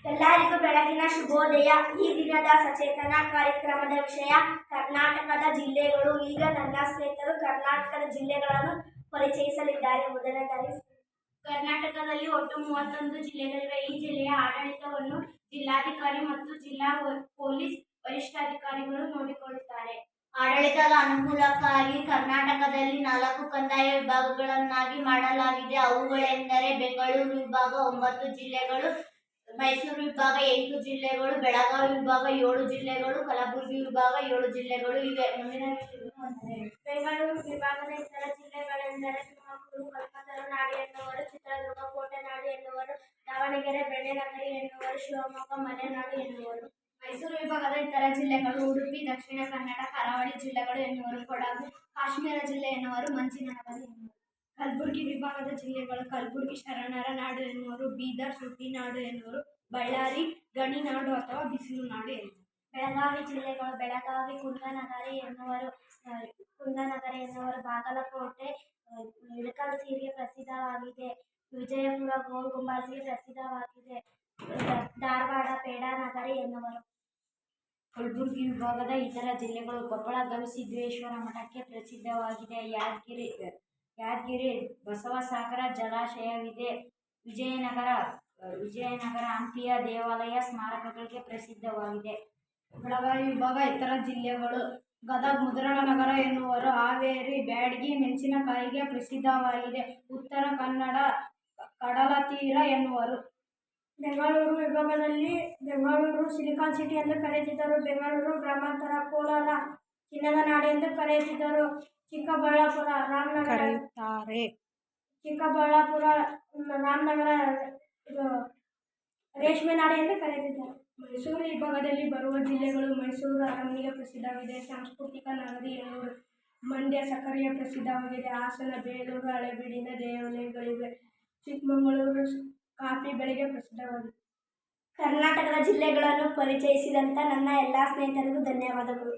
ಎಲ್ಲರಿಗೂ ಬೆಳಗಿನ ಶುಭೋದಯ. ಈ ದಿನದ ಸಚೇತನ ಕಾರ್ಯಕ್ರಮದ ವಿಷಯ ಕರ್ನಾಟಕದ ಜಿಲ್ಲೆಗಳು. ಈಗ ನನ್ನ ಸ್ನೇಹಿತರು ಕರ್ನಾಟಕದ ಜಿಲ್ಲೆಗಳನ್ನು ಪರಿಚಯಿಸಲಿದ್ದಾರೆ. ಮೊದಲನೇದಾಗಿ ಕರ್ನಾಟಕದಲ್ಲಿ ಒಟ್ಟು 31 ಜಿಲ್ಲೆಗಳಿವೆ. ಈ ಜಿಲ್ಲೆಯ ಆಡಳಿತವನ್ನು ಜಿಲ್ಲಾಧಿಕಾರಿ ಮತ್ತು ಜಿಲ್ಲಾ ಪೊಲೀಸ್ ವರಿಷ್ಠಾಧಿಕಾರಿಗಳು ನೋಡಿಕೊಳ್ಳುತ್ತಾರೆ. ಆಡಳಿತದ ಅನುಕೂಲಕ್ಕಾಗಿ ಕರ್ನಾಟಕದಲ್ಲಿ 4 ಕಂದಾಯ ವಿಭಾಗಗಳನ್ನಾಗಿ ಮಾಡಲಾಗಿದೆ. ಅವುಗಳೆಂದರೆ ಬೆಂಗಳೂರು ವಿಭಾಗ 9 ಜಿಲ್ಲೆಗಳು, ಮೈಸೂರು ವಿಭಾಗ 8 ಜಿಲ್ಲೆಗಳು, ಬೆಳಗಾವಿ ವಿಭಾಗ 7 ಜಿಲ್ಲೆಗಳು, ಕಲಬುರಗಿ ವಿಭಾಗ 7 ಜಿಲ್ಲೆಗಳು ಇವೆ. ಬೆಂಗಳೂರು ವಿಭಾಗದ ಇತರ ಜಿಲ್ಲೆಗಳೆಂದರೆ ತುಮಕೂರು, ಕಲ್ಪತರು ನಾಡು ಎನ್ನುವರು, ಚಿತ್ರದುರ್ಗ ಕೋಟೆನಾಡು ಎನ್ನುವರು, ದಾವಣಗೆರೆ ಬೆಣ್ಣೆನಗರಿ ಎನ್ನುವರು, ಶಿವಮೊಗ್ಗ ಮಲೆನಾಡು ಎನ್ನುವರು. ಮೈಸೂರು ವಿಭಾಗದ ಇತರ ಜಿಲ್ಲೆಗಳು ಉಡುಪಿ, ದಕ್ಷಿಣ ಕನ್ನಡ, ಕರಾವಳಿ ಜಿಲ್ಲೆಗಳು ಎನ್ನುವರು, ಕೊಡಗು, ಕಾಶ್ಮೀರ ಜಿಲ್ಲೆ ಎನ್ನುವರು, ಮಂಜಿನ ನಗರಿ ಎನ್ನುವರು. ಕಲಬುರಗಿ ವಿಭಾಗದ ಜಿಲ್ಲೆಗಳು ಕಲಬುರಗಿ ಶರಣರ ನಾಡು ಎನ್ನುವರು, ಬೀದರ್ ಸುದ್ದಿನಾಡು ಎನ್ನುವರು, ಬಳ್ಳಾರಿ ಗಣಿನಾಡು ಅಥವಾ ಬಿಸಿಲು ನಾಡು ಎನ್ನುವರು. ಬೆಳಗಾವಿ ಜಿಲ್ಲೆಗಳು ಬೆಳಗಾವಿ ಕುಂದನಗರಿ ಎನ್ನುವರು, ಬಾಗಲಕೋಟೆ ಇಳಕಲ್ ಸೀರೆಗೆ ಪ್ರಸಿದ್ಧವಾಗಿದೆ, ವಿಜಯಪುರ ಗೋಲ್ ಗುಂಬಾಜ್ಗೆ ಪ್ರಸಿದ್ಧವಾಗಿದೆ, ಧಾರವಾಡ ಪೇಡ ನಗರಿ ಎನ್ನುವರು. ಕಲಬುರಗಿ ವಿಭಾಗದ ಇತರ ಜಿಲ್ಲೆಗಳು ಕೊಪ್ಪಳ ಗವಿಸಿದ್ದೇಶ್ವರ ಮಠಕ್ಕೆ ಪ್ರಸಿದ್ಧವಾಗಿದೆ, ಯಾದಗಿರಿ ಬಸವಸಾಗರ ಜಲಾಶಯವಿದೆ, ವಿಜಯನಗರ ಹಂಪಿಯ ದೇವಾಲಯ ಸ್ಮಾರಕಗಳಿಗೆ ಪ್ರಸಿದ್ಧವಾಗಿದೆ. ಬೆಳಗಾವಿ ವಿಭಾಗ ಇತರ ಜಿಲ್ಲೆಗಳು ಗದಗ ಮುದ್ರಣ ನಗರ ಎನ್ನುವರು, ಹಾವೇರಿ ಬ್ಯಾಡಗಿ ಮೆಣಸಿನಕಾಯಿಗೆ ಪ್ರಸಿದ್ಧವಾಗಿದೆ, ಉತ್ತರ ಕನ್ನಡ ಕಡಲತೀರ ಎನ್ನುವರು. ಬೆಂಗಳೂರು ವಿಭಾಗದಲ್ಲಿ ಬೆಂಗಳೂರು ಸಿಲಿಕಾನ್ ಸಿಟಿ ಎಂದು ಕರೆದಿದ್ದರು, ಬೆಂಗಳೂರು ಗ್ರಾಮಾಂತರ ಕೋಲಾರ ಚಿನ್ನದ ನಾಡು ಎಂದು ಕರೆಯುತ್ತಿದ್ದರು, ಚಿಕ್ಕಬಳ್ಳಾಪುರ ರಾಮನಗರ ರೇಷ್ಮೆ ನಾಡು ಎಂದು ಕರೆದಿದ್ದಾರೆ. ಮೈಸೂರು ವಿಭಾಗದಲ್ಲಿ ಬರುವ ಜಿಲ್ಲೆಗಳು ಮೈಸೂರು ಅರಮನೆಗೆ ಪ್ರಸಿದ್ಧವಾಗಿದೆ, ಸಾಂಸ್ಕೃತಿಕ ನಗರಿ ಎನ್ನುವರು, ಮಂಡ್ಯ ಸಕ್ಕರೆಗೆ ಪ್ರಸಿದ್ಧವಾಗಿದೆ, ಹಾಸನ ಬೇಲೂರು ಹಳೆಬೀಡಿನ ದೇವಾಲಯಗಳಿವೆ, ಚಿಕ್ಕಮಗಳೂರು ಕಾಫಿ ಬೆಳೆಗೆ ಪ್ರಸಿದ್ಧವಾಗಿದೆ. ಕರ್ನಾಟಕದ ಜಿಲ್ಲೆಗಳನ್ನು ಪರಿಚಯಿಸಿದಂಥ ನನ್ನ ಎಲ್ಲ ಸ್ನೇಹಿತರಿಗೂ ಧನ್ಯವಾದಗಳು.